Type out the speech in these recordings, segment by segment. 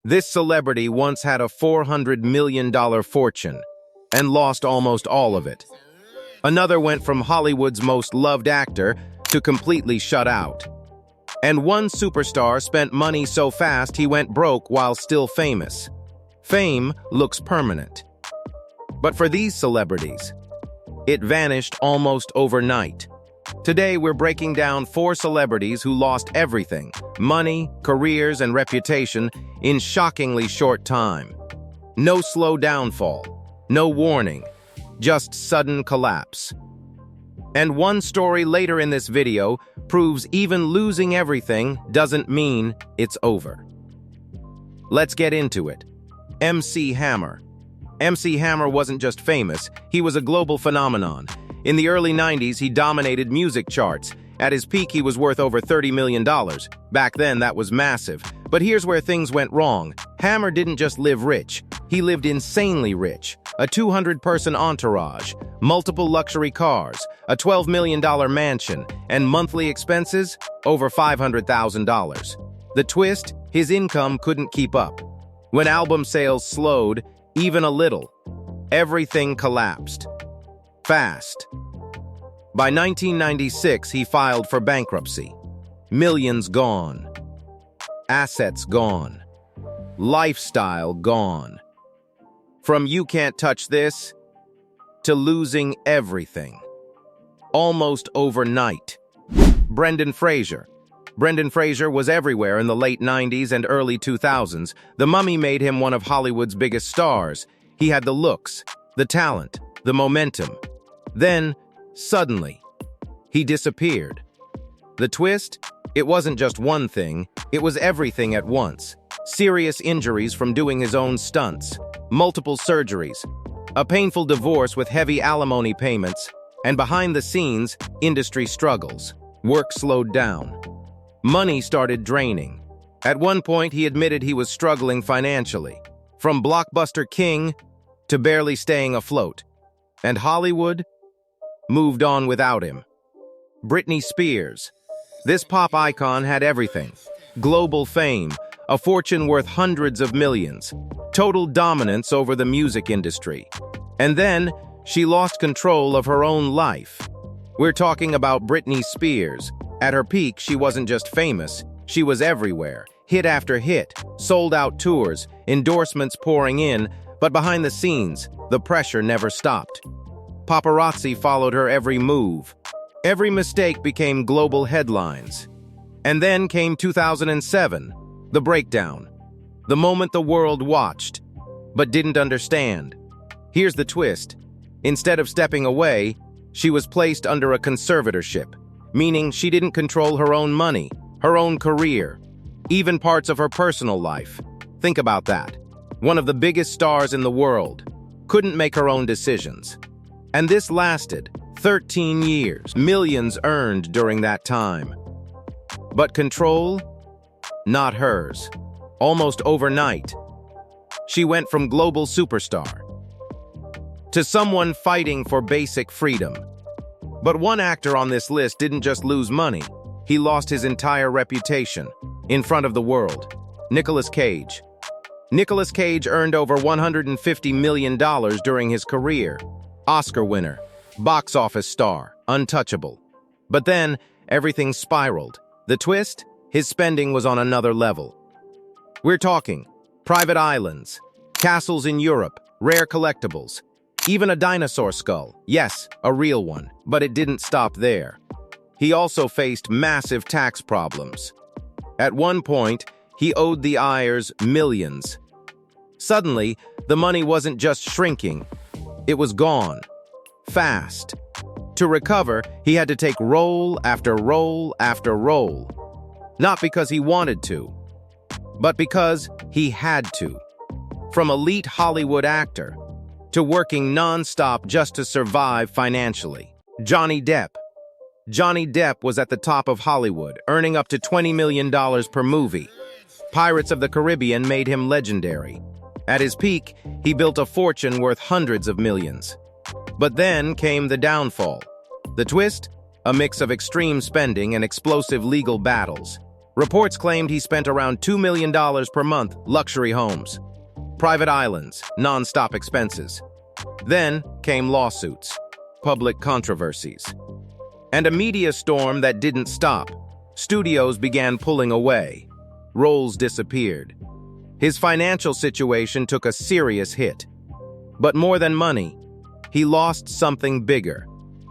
This celebrity once had a $400 million fortune and lost almost all of it. Another went from Hollywood's most loved actor to completely shut out. And one superstar spent money so fast he went broke while still famous. Fame looks permanent. But for these celebrities, it vanished almost overnight. Today, we're breaking down 4 celebrities who lost everything, money, careers, and reputation in shockingly short time. No slow downfall, no warning, just sudden collapse. And one story later in this video proves even losing everything doesn't mean it's over. Let's get into it. MC Hammer. MC Hammer wasn't just famous, he was a global phenomenon. In the early 90s, he dominated music charts. At his peak, he was worth over $30 million. Back then, that was massive. But here's where things went wrong. Hammer didn't just live rich. He lived insanely rich. A 200-person entourage, multiple luxury cars, a $12 million mansion, and monthly expenses over $500,000. The twist? His income couldn't keep up. When album sales slowed, even a little, everything collapsed. Fast. By 1996, he filed for bankruptcy. Millions gone. Assets gone. Lifestyle gone. From "you can't touch this" to losing everything. Almost overnight. Brendan Fraser. Brendan Fraser was everywhere in the late 90s and early 2000s. The Mummy made him one of Hollywood's biggest stars. He had the looks, the talent, the momentum. Then, suddenly, he disappeared. The twist? It wasn't just one thing, it was everything at once. Serious injuries from doing his own stunts, multiple surgeries, a painful divorce with heavy alimony payments, and behind the scenes, industry struggles. Work slowed down. Money started draining. At one point, he admitted he was struggling financially, from blockbuster king to barely staying afloat. And Hollywood moved on without him. Britney Spears. This pop icon had everything. Global fame, a fortune worth hundreds of millions, total dominance over the music industry. And then, she lost control of her own life. We're talking about Britney Spears. At her peak, she wasn't just famous, she was everywhere. Hit after hit, sold-out tours, endorsements pouring in, but behind the scenes, the pressure never stopped. Paparazzi followed her every move. Every mistake became global headlines. And then came 2007, the breakdown. The moment the world watched, but didn't understand. Here's the twist. Instead of stepping away, she was placed under a conservatorship, meaning she didn't control her own money, her own career, even parts of her personal life. Think about that. One of the biggest stars in the world couldn't make her own decisions. And this lasted 13 years. Millions earned during that time. But control? Not hers. Almost overnight, she went from global superstar to someone fighting for basic freedom. But one actor on this list didn't just lose money. He lost his entire reputation in front of the world. Nicolas Cage. Nicolas Cage earned over $150 million during his career. Oscar winner, box office star, untouchable. But then, everything spiraled. The twist? His spending was on another level. We're talking private islands, castles in Europe, rare collectibles, even a dinosaur skull. Yes, a real one, but it didn't stop there. He also faced massive tax problems. At one point, he owed the heirs millions. Suddenly, the money wasn't just shrinking, it was gone. Fast. To recover, he had to take role after role after role. Not because he wanted to, but because he had to. From elite Hollywood actor to working non-stop just to survive financially. Johnny Depp. Johnny Depp was at the top of Hollywood, earning up to $20 million per movie. Pirates of the Caribbean made him legendary. At his peak, he built a fortune worth hundreds of millions. But then came the downfall. The twist? A mix of extreme spending and explosive legal battles. Reports claimed he spent around $2 million per month, luxury homes, private islands, non-stop expenses. Then came lawsuits, public controversies, and a media storm that didn't stop. Studios began pulling away. Roles disappeared. His financial situation took a serious hit. But more than money, he lost something bigger: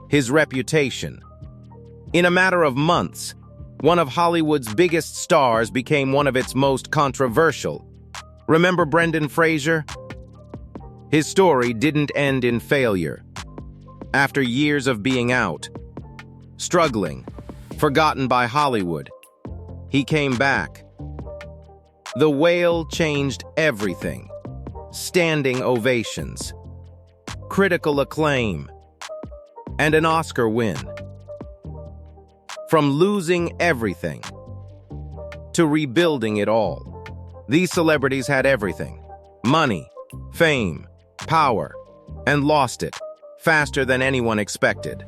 his reputation. In a matter of months, one of Hollywood's biggest stars became one of its most controversial. Remember Brendan Fraser? His story didn't end in failure. After years of being out, struggling, forgotten by Hollywood, he came back. The Whale changed everything. Standing ovations, critical acclaim, and an Oscar win. From losing everything to rebuilding it all, these celebrities had everything: money, fame, power, and lost it faster than anyone expected.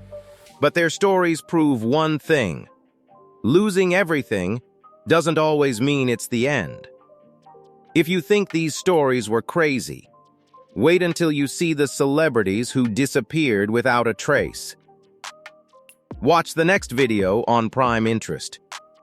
But their stories prove one thing: losing everything doesn't always mean it's the end. If you think these stories were crazy, wait until you see the celebrities who disappeared without a trace. Watch the next video on Prime Interest.